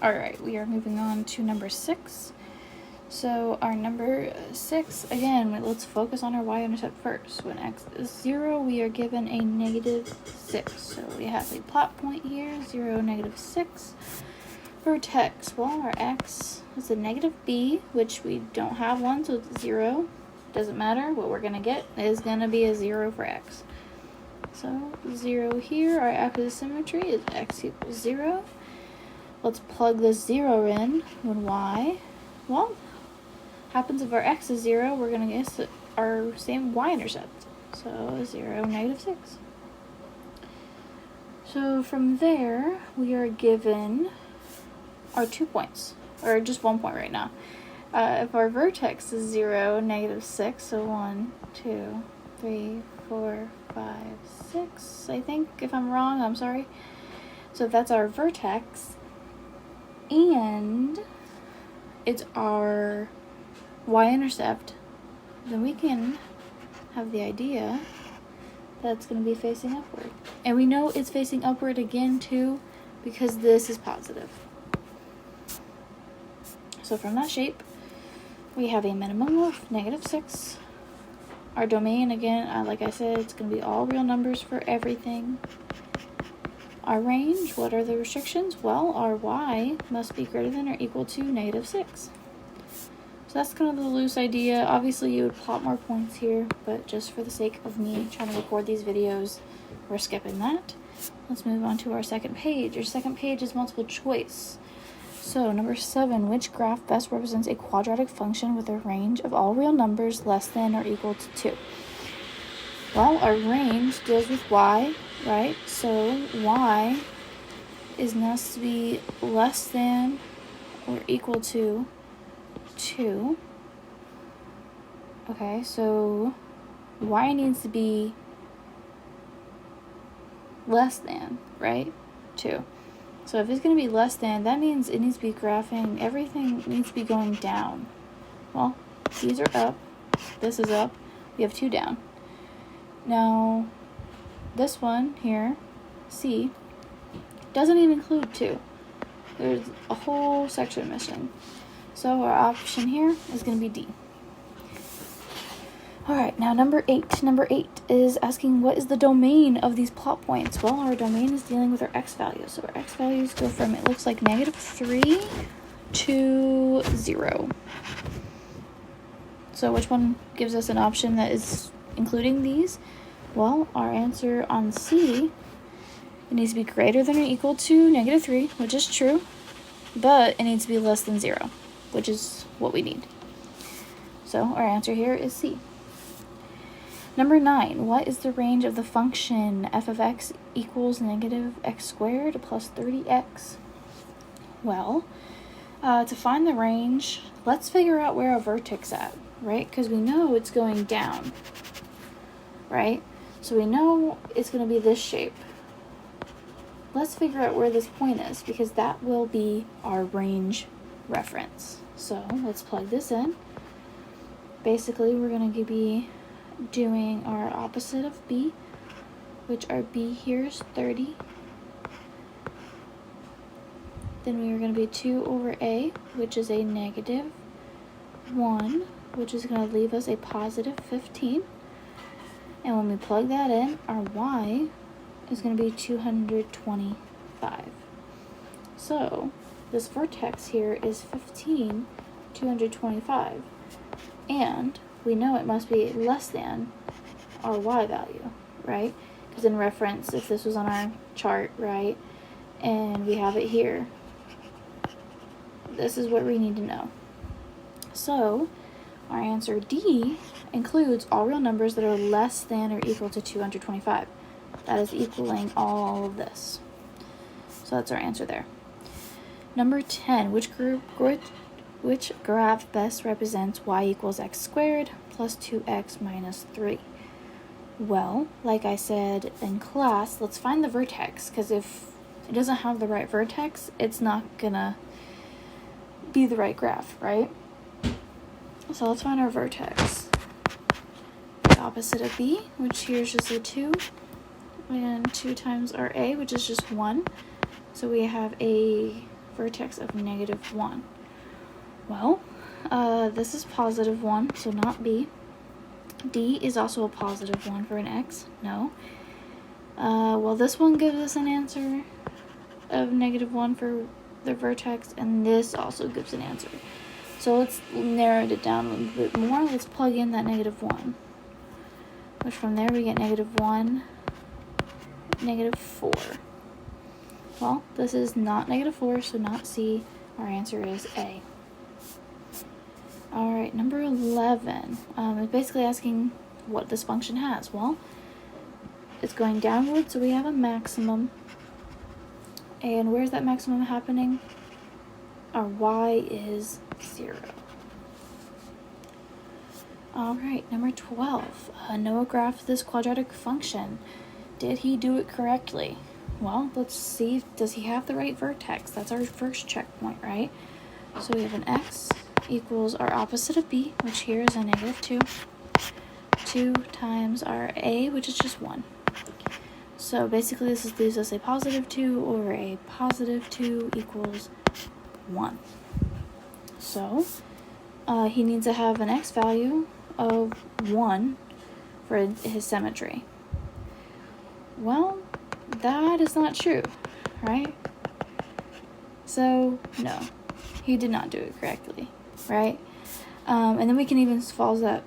All right, we are moving on to number 6. So our number 6, again, let's focus on our y-intercept first. When x is 0, we are given a -6. So we have a plot point here, 0, -6. Vertex, well, our x is a -b, which we don't have one, so it's 0. Doesn't matter. What we're going to get is going to be a 0 for x. So 0 here, our axis of symmetry is x equals 0. Let's plug this 0 in when y, well, happens if our x is 0, we're going to get our same y-intercept. So 0, -6. So from there, we are given our 2 points, or just 1 point right now. If our vertex is 0, -6, so 1, 2, 3, 4, 5, 6, I think. If I'm wrong, I'm sorry. So if that's our vertex, and it's our y-intercept, then we can have the idea that it's going to be facing upward. And we know it's facing upward again too, because this is positive. So from that shape, we have a minimum of -6. Our domain, again, like I said, it's going to be all real numbers for everything. Our range, what are the restrictions? Well, our y must be greater than or equal to -6. So that's kind of the loose idea. Obviously, you would plot more points here, but just for the sake of me trying to record these videos, we're skipping that. Let's move on to our second page. Our second page is multiple choice. So number 7, which graph best represents a quadratic function with a range of all real numbers less than or equal to 2? Well, our range deals with y, right? So y is must be less than or equal to 2. Okay, so y needs to be less than, right? 2. So if it's going to be less than, that means it needs to be graphing, everything needs to be going down. Well, these are up, this is up, we have 2 down. Now, this one here, C, doesn't even include 2. There's a whole section missing. So our option here is going to be D. Alright, now number 8. Number 8 is asking what is the domain of these plot points? Well, our domain is dealing with our x values. So our x values go from, it looks like -3 to 0. So which one gives us an option that is including these? Well, our answer on C, it needs to be greater than or equal to -3, which is true, but it needs to be less than 0, which is what we need. So our answer here is C. Number 9, what is the range of the function f of x equals -x squared plus 30x? Well, to find the range, let's figure out where our vertex is at, right? Because we know it's going down, right? So we know it's going to be this shape. Let's figure out where this point is, because that will be our range reference. So let's plug this in. Basically, we're going to be doing our opposite of b, which our b here is 30. Then we are going to be 2 over a, which is a -1, which is going to leave us a positive 15. And when we plug that in, our y is going to be 225. So this vertex here is 15, 225. And we know it must be less than our y value, right? Because in reference, if this was on our chart, right, and we have it here, this is what we need to know. So our answer D includes all real numbers that are less than or equal to 225. That is equaling all of this. So that's our answer there. Number 10, which graph best represents y equals x squared plus 2x minus 3? Well, like I said in class, let's find the vertex, because if it doesn't have the right vertex, it's not gonna be the right graph, right? So let's find our vertex. The opposite of b, which here is just a 2, and 2 times our a, which is just 1. So we have a vertex of -1. Well, this is +1, so not B. D is also a +1 for an x. No. Well, this one gives us an answer of -1 for the vertex, and this also gives an answer. So let's narrow it down a little bit more. Let's plug in that -1, which from there we get -1, -4. Well, this is not -4, so not C. Our answer is A. All right, number 11. It's basically asking what this function has. Well, it's going downward, so we have a maximum. And where's that maximum happening? Our y is 0. All right, number 12. Noah graphed this quadratic function. Did he do it correctly? Well, let's see. Does he have the right vertex? That's our first checkpoint, right? So we have an x equals our opposite of b, which here is a -2. 2 times our a, which is just 1. So basically this leaves us a +2 over a +2 equals 1. So he needs to have an x value of 1 for his symmetry. Well, that is not true, right? So no, he did not do it correctly, right? And then we can even follow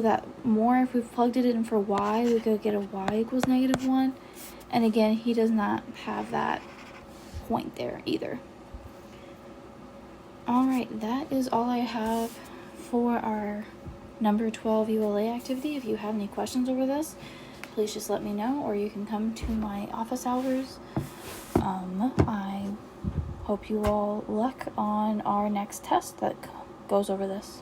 that more. If we plugged it in for y, we could get a y equals -1. And again, he does not have that point there either. All right, that is all I have for our number 12 ULA activity. If you have any questions over this, please just let me know, or you can come to my office hours. I hope you all luck on our next test that goes over this.